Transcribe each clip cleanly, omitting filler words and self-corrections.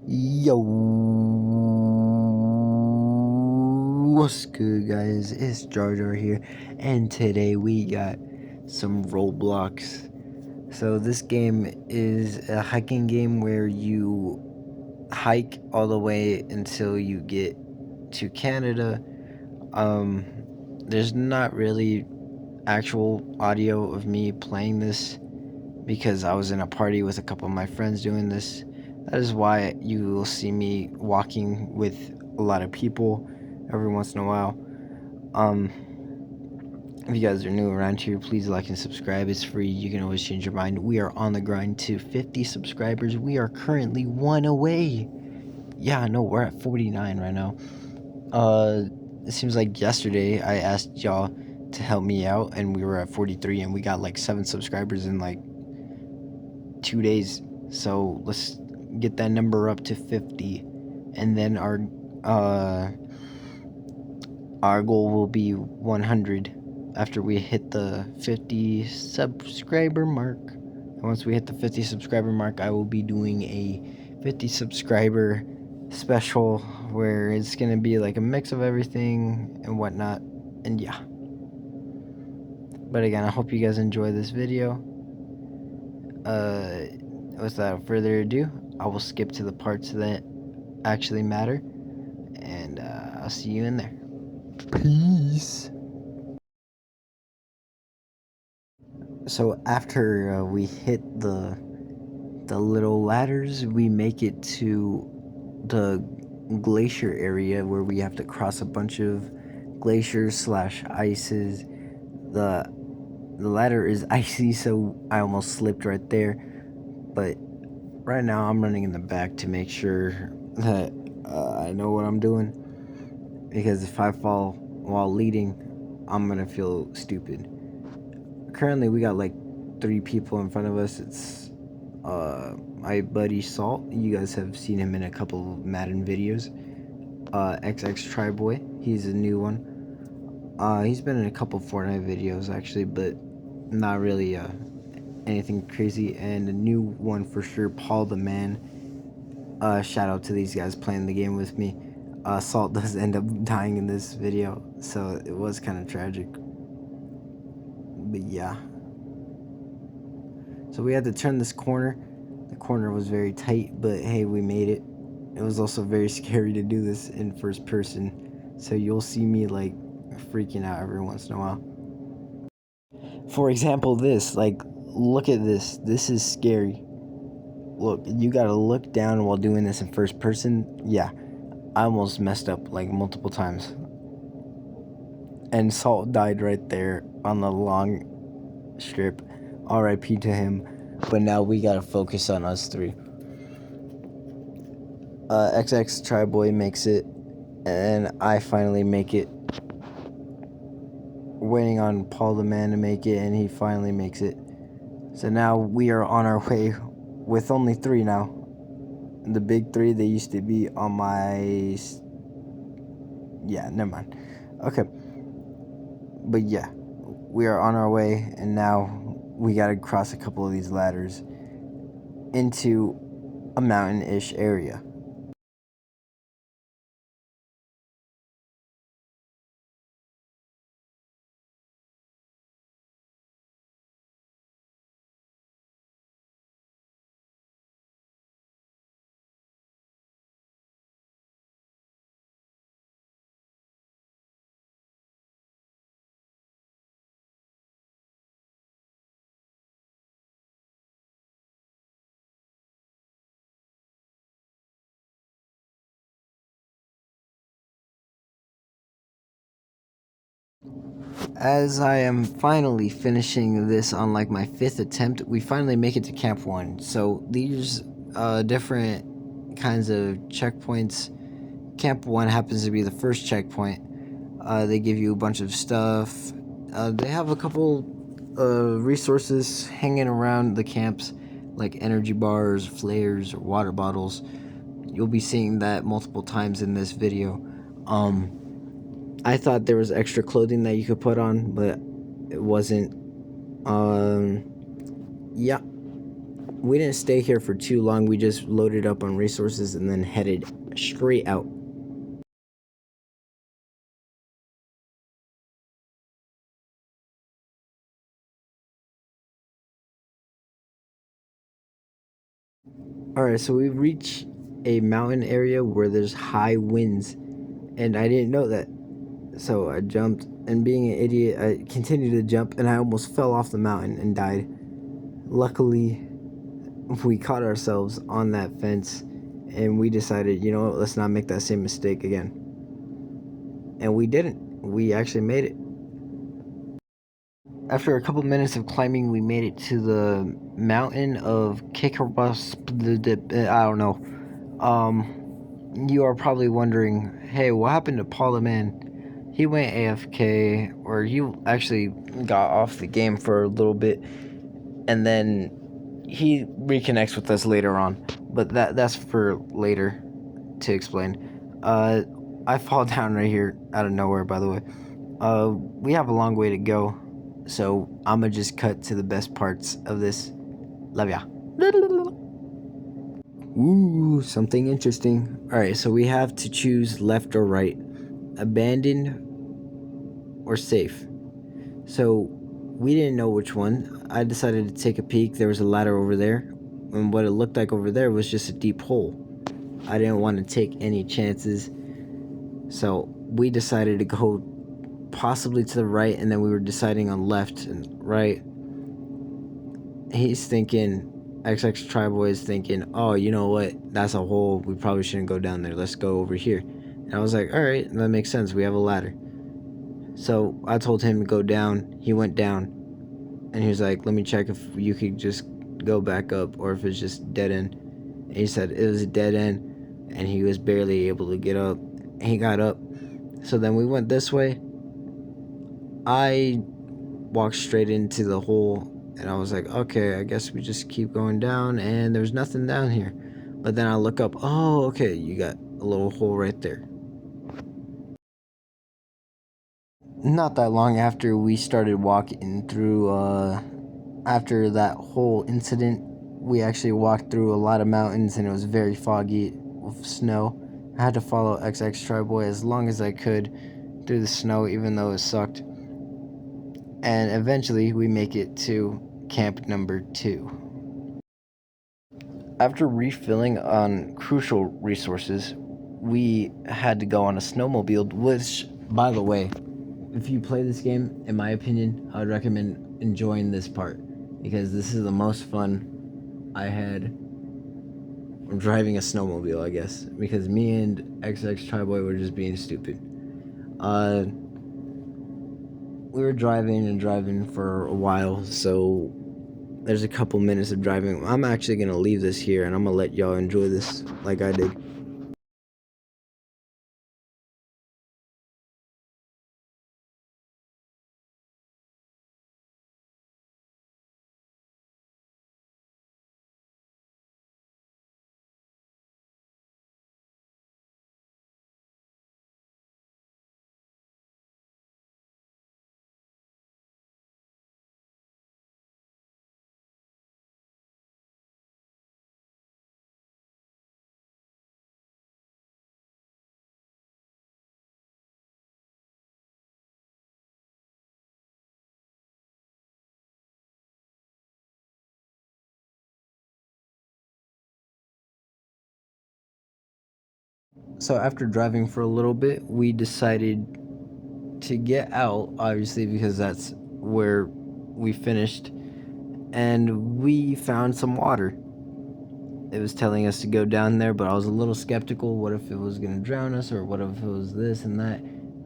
Yo, what's good, guys? It's Jar Jar here, and today we got some Roblox. So this game is a hiking game where you hike all the way until you get to Canada. There's not really actual audio of me playing this because I was in a party with a couple of my friends doing this. That is why you will see me walking with a lot of people every once in a while. If you guys are new around here, please like and subscribe. It's free. You can always change your mind. We are on the grind to 50 subscribers. We are currently one away. Yeah, no, we're at 49 right now. It seems like yesterday I asked y'all to help me out, and we were at 43, and we got like 7 subscribers in like 2 days. So let's get that number up to 50, and then our goal will be 100 after we hit the 50 subscriber mark. And once we hit the 50 subscriber mark, I will be doing a 50 subscriber special where it's gonna be like a mix of everything and whatnot. And yeah, but again, I hope you guys enjoy this video. Without further ado, I will skip to the parts that actually matter, and I'll see you in there. Peace. So after we hit the little ladders, we make it to the glacier area where we have to cross a bunch of glaciers slash ices. The ladder is icy, so I almost slipped right there. But right now I'm running in the back to make sure that I know what I'm doing, because if I fall while leading, I'm gonna feel stupid. Currently we got like 3 people in front of us. It's my buddy Salt. You guys have seen him in a couple of Madden videos. XX Tryboy, he's a new one. He's been in a couple Fortnite videos actually, but not really anything crazy. And a new one for sure, Paul the Man. Shout out to these guys playing the game with me. Salt does end up dying in this video, so it was kind of tragic. But yeah. So we had to turn this corner. The corner was very tight, but hey, we made it. It was also very scary to do this in first person, so you'll see me like freaking out every once in a while. For example, this, like, look at this. This is scary. Look, you gotta look down while doing this in first person. Yeah, I almost messed up like multiple times. And Salt died right there on the long strip. RIP to him. But now we gotta focus on us 3. XX Tryboy makes it, and I finally make it. Waiting on Paul the Man to make it, and he finally makes it. So now we are on our way with only 3 now. The big 3, they used to be on my... Yeah, never mind. Okay. But yeah, we are on our way, and now we gotta cross a couple of these ladders into a mountain-ish area. As I am finally finishing this on like my 5th attempt, we finally make it to Camp 1. So these different kinds of checkpoints. Camp 1 happens to be the first checkpoint. They give you a bunch of stuff. They have a couple resources hanging around the camps, like energy bars, flares, or water bottles. You'll be seeing that multiple times in this video. I thought there was extra clothing that you could put on, but it wasn't. Yeah. We didn't stay here for too long. We just loaded up on resources and then headed straight out. Alright, so we reached a mountain area where there's high winds, and I didn't know that. So I jumped, and being an idiot, I continued to jump, and I almost fell off the mountain and died. Luckily, we caught ourselves on that fence, and we decided, you know what, let's not make that same mistake again. And we didn't. We actually made it. After a couple minutes of climbing, we made it to the mountain of Kikarabas. I don't know. You are probably wondering, hey, what happened to Paul the Man? He went AFK, or he actually got off the game for a little bit, and then he reconnects with us later on. But that's for later to explain. I fall down right here out of nowhere, by the way. We have a long way to go, so I'ma just cut to the best parts of this. Love ya. Ooh, something interesting. Alright, so we have to choose left or right, abandoned or safe. So we didn't know which one. I decided to take a peek. There was a ladder over there, and what it looked like over there was just a deep hole. I didn't want to take any chances, so we decided to go possibly to the right, and then we were deciding on left and right. He's thinking, XX Triboy is thinking, oh, you know what? That's a hole. We probably shouldn't go down there. Let's go over here. And I was like, all right, that makes sense. We have a ladder. So I told him to go down. He went down, and he was like, let me check if you could just go back up or if it's just dead end. And he said it was a dead end, and he was barely able to get up. He got up. So then we went this way. I walked straight into the hole, and I was like, okay, I guess we just keep going down, and there's nothing down here. But then I look up, oh, okay, you got a little hole right there. Not that long after we started walking through, after that whole incident, we actually walked through a lot of mountains, and it was very foggy with snow. I had to follow XX Triboy as long as I could through the snow, even though it sucked. And eventually we make it to camp number 2. After refilling on crucial resources, we had to go on a snowmobile, which, by the way, if you play this game, in my opinion, I would recommend enjoying this part, because this is the most fun I had driving a snowmobile, I guess, because me and XX Triboy were just being stupid. We were driving and driving for a while, so there's a couple minutes of driving. I'm actually gonna leave this here, and I'm gonna let y'all enjoy this like I did. So after driving for a little bit, we decided to get out, obviously, because that's where we finished, and we found some water. It was telling us to go down there, but I was a little skeptical. What if it was gonna drown us, or what if it was this and that?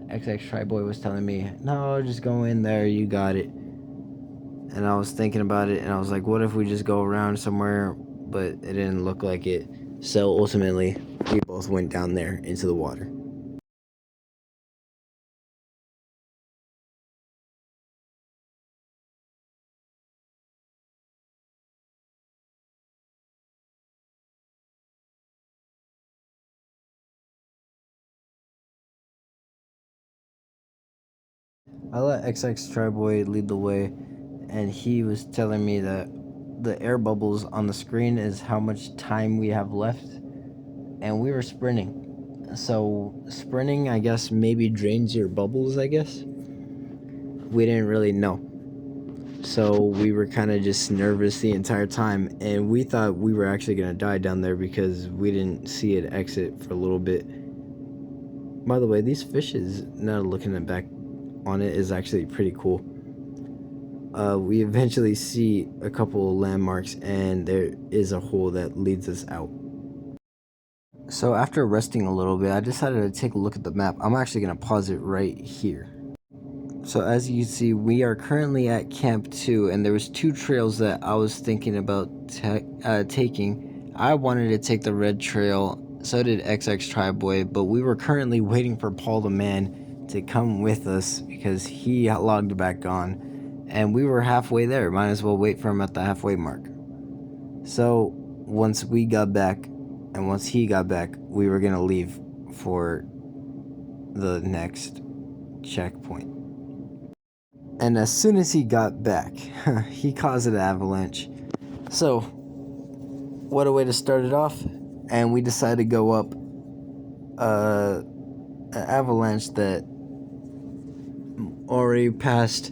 XX Triboy was telling me, no, just go in there, you got it. And I was thinking about it, and I was like, what if we just go around somewhere? But it didn't look like it. So ultimately, we both went down there into the water. I let XX Triboy lead the way, and he was telling me that the air bubbles on the screen is how much time we have left, and we were sprinting. So sprinting, I guess, maybe drains your bubbles, I guess. We didn't really know. So we were kind of just nervous the entire time, and we thought we were actually going to die down there because we didn't see it exit for a little bit. By the way, these fishes, now looking at back on it, is actually pretty cool. We eventually see a couple of landmarks, and there is a hole that leads us out. So after resting a little bit, I decided to take a look at the map. I'm actually going to pause it right here. So as you see, we are currently at Camp 2, and there was 2 trails that I was thinking about taking. I wanted to take the red trail, so did XX Triboy, but we were currently waiting for Paul the Man to come with us because he logged back on, and we were halfway there. Might as well wait for him at the halfway mark. So once we got back, and once he got back, we were gonna leave for the next checkpoint. And as soon as he got back, he caused an avalanche. So, what a way to start it off. And we decided to go up an avalanche that already passed,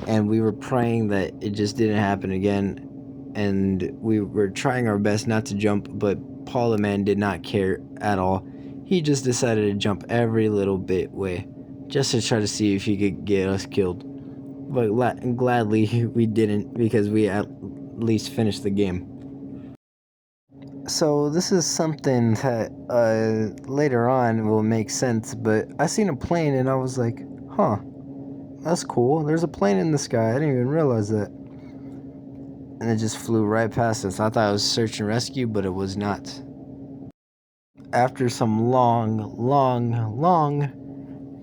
and we were praying that it just didn't happen again. And we were trying our best not to jump, but Paul the Man did not care at all. He just decided to jump every little bit way, just to try to see if he could get us killed. But gladly we didn't, because we at least finished the game. So this is something that later on will make sense, but I seen a plane and I was like, huh, that's cool. There's a plane in the sky. I didn't even realize that. And it just flew right past us. I thought it was search and rescue, but it was not. After some long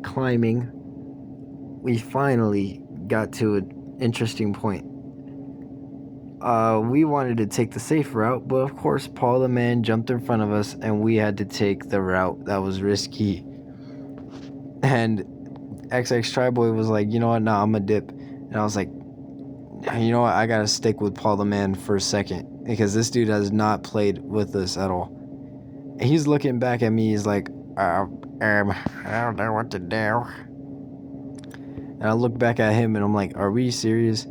climbing, we finally got to an interesting point. We wanted to take the safe route, but of course Paul the Man jumped in front of us, and we had to take the route that was risky. And XX Triboy was like, you know what, nah, I'm a dip. And I was like, you know what, I gotta stick with Paul the Man for a second, because this dude has not played with us at all. And he's looking back at me, he's like, I don't know what to do. And I look back at him and I'm like, are we serious?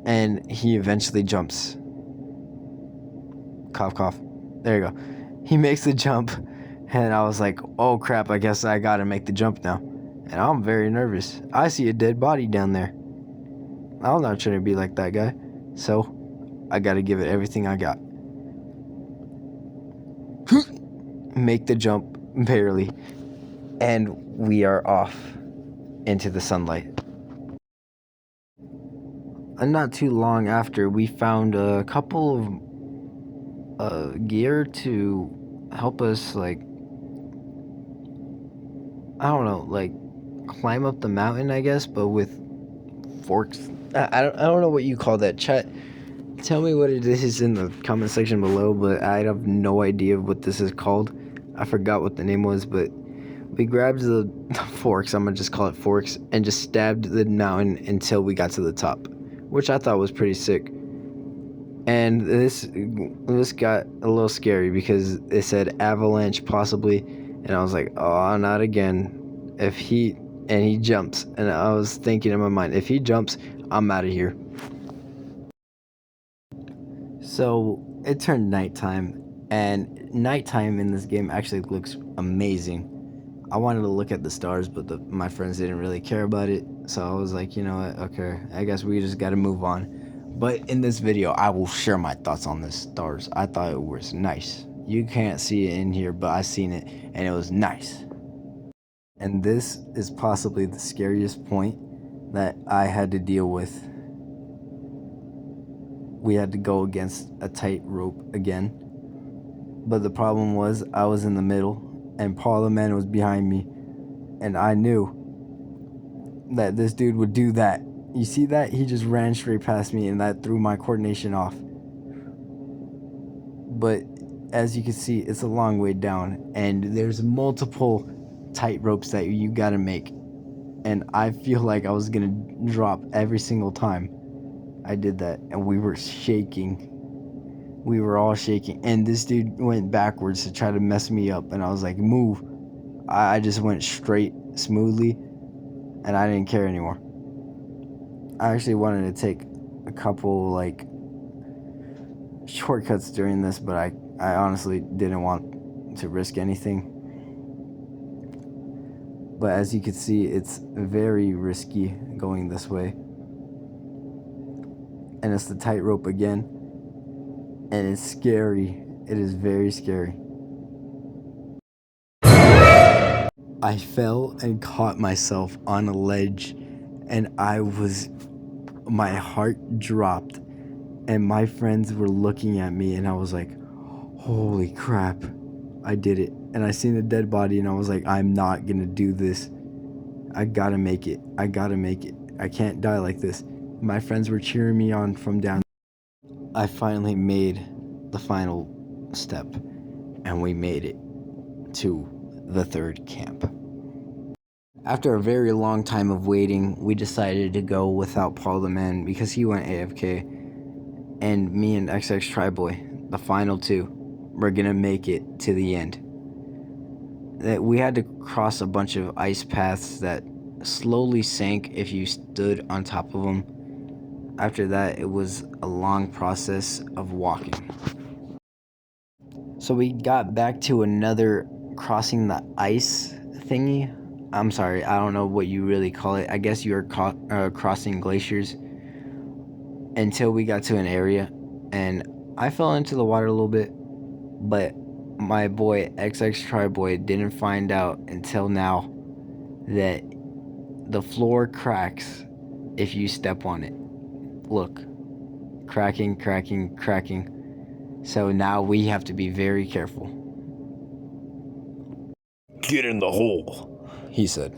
And he eventually jumps. Cough, cough. There you go. He makes the jump, and I was like, oh crap, I guess I gotta make the jump now. And I'm very nervous. I see a dead body down there. I'm not trying to be like that guy. So, I gotta give it everything I got. Make the jump, barely. And we are off into the sunlight. And not too long after, we found a couple of gear to help us, like, I don't know, like, climb up the mountain, I guess, but with forks. I don't know what you call that. Chat, tell me what it is in the comment section below, but I have no idea what this is called. I forgot what the name was, but we grabbed the forks, I'm gonna just call it forks, and just stabbed the mountain until we got to the top, which I thought was pretty sick. And this got a little scary because it said avalanche possibly, and I was like, oh, not again. He jumps, and I was thinking in my mind, if he jumps, I'm out of here. So it turned nighttime, and nighttime in this game actually looks amazing. I wanted to look at the stars, but my friends didn't really care about it, so I was like, you know what, okay, I guess we just gotta move on. But in this video, I will share my thoughts on the stars. I thought it was nice. You can't see it in here, but I seen it, and it was nice. And this is possibly the scariest point that I had to deal with. We had to go against a tight rope again. But the problem was, I was in the middle, and Paul the Man was behind me, and I knew that this dude would do that. You see that? He just ran straight past me, and that threw my coordination off. But as you can see, it's a long way down, and there's multiple tight ropes that you gotta make. And I feel like I was gonna drop every single time. I did that, and we were shaking. We were all shaking, and this dude went backwards to try to mess me up, and I was like, move. I just went straight smoothly, and I didn't care anymore. I actually wanted to take a couple like shortcuts during this, but I honestly didn't want to risk anything. But as you can see, it's very risky going this way. And it's the tightrope again. And it's scary. It is very scary. I fell and caught myself on a ledge, and my heart dropped, and my friends were looking at me, and I was like, holy crap, I did it. And I seen a dead body, and I was like, I'm not gonna do this. I gotta make it. I can't die like this. My friends were cheering me on from down. I finally made the final step, and we made it to the third camp. After a very long time of waiting, we decided to go without Paul the Man because he went AFK, and me and XX Triboy, the final two, were gonna make it to the end. We had to cross a bunch of ice paths that slowly sank if you stood on top of them. After that, it was a long process of walking. So we got back to another crossing the ice thingy. I'm sorry, I don't know what you really call it. I guess you're crossing glaciers. Until we got to an area, and I fell into the water a little bit, but my boy XX Triboy didn't find out until now that the floor cracks if you step on it. Look, cracking. So now we have to be very careful. Get in the hole, he said.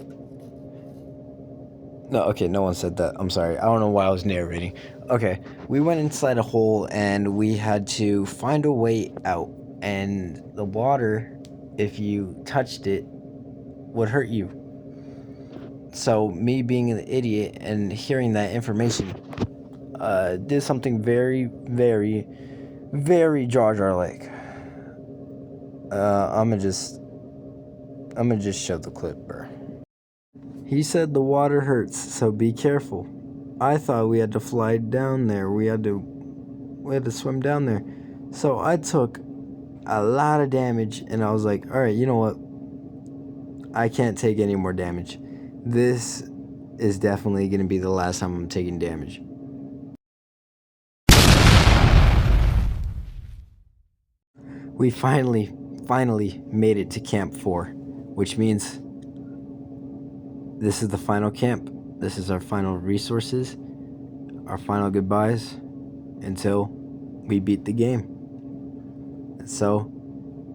No, okay, no one said that. I'm sorry. I don't know why I was narrating. Okay, we went inside a hole and we had to find a way out. And the water, if you touched it, would hurt you. So me being an idiot and hearing that information, did something very, very, very Jar Jar like. I'ma just show the clip, bro. He said the water hurts, so be careful. I thought we had to fly down there. We had to swim down there. So I took a lot of damage, and I was like, all right, you know what? I can't take any more damage. This is definitely going to be the last time I'm taking damage. We finally made it to Camp 4, which means this is the final camp. This is our final resources, our final goodbyes until we beat the game. And so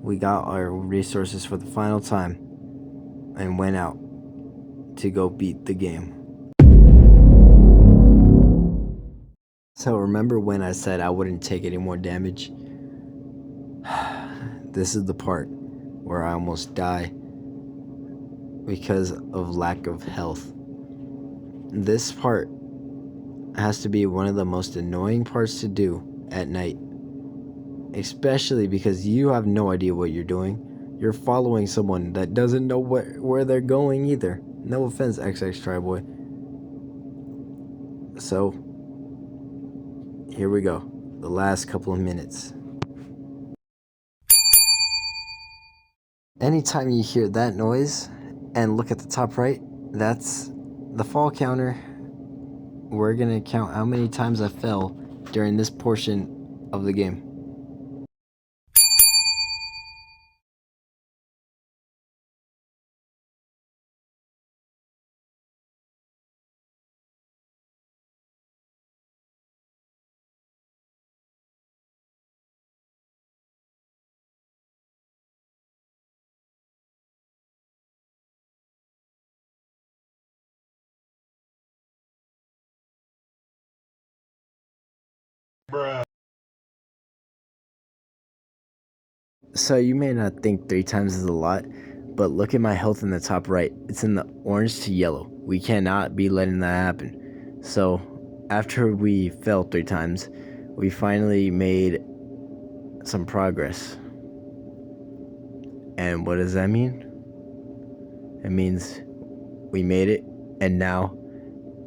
we got our resources for the final time and went out to go beat the game. So remember when I said I wouldn't take any more damage? This is the part where I almost die because of lack of health. This part has to be one of the most annoying parts to do at night, especially because you have no idea what you're doing. You're following someone that doesn't know where they're going either. No offense, XX Triboy. So here we go, the last couple of minutes. Anytime you hear that noise and look at the top right, that's the fall counter. We're gonna count how many times I fell during this portion of the game. bruh. So you may not think 3 times is a lot, but look at my health in the top right. It's in the orange to yellow. We cannot be letting that happen. So after we failed 3 times, we finally made some progress. And what does that mean? It means we made it, and now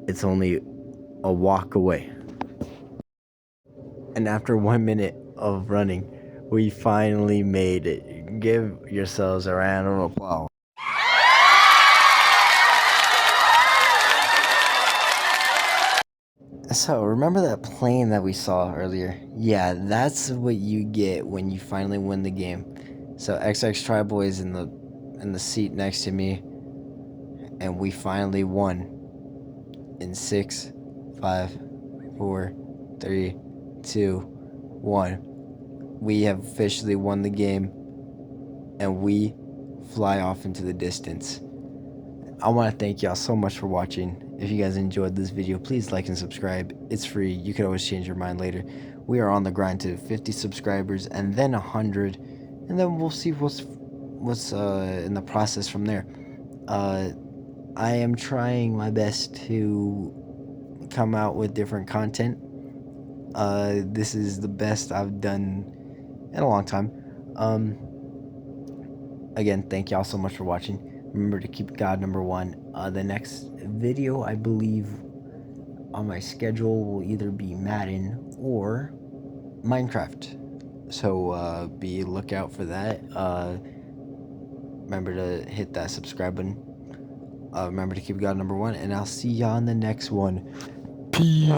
it's only a walk away. And after 1 minute of running, we finally made it. Give yourselves a round of applause. So, remember that plane that we saw earlier? Yeah, that's what you get when you finally win the game. So, XX Triboy is in the seat next to me, and we finally won in 6, 5, 4, 3, 2, 1. We have officially won the game, and we fly off into the distance. I want to thank y'all so much for watching. If you guys enjoyed this video, please like and subscribe. It's free. You could always change your mind later. We are on the grind to 50 subscribers and then 100, and then we'll see what's in the process from there. I am trying my best to come out with different content. This is the best I've done in a long time. Again, thank y'all so much for watching. Remember to keep God number one. The next video, I believe, on my schedule will either be Madden or Minecraft. So be lookout for that. Remember to hit that subscribe button. Remember to keep God number one, and I'll see y'all in the next one. Peace.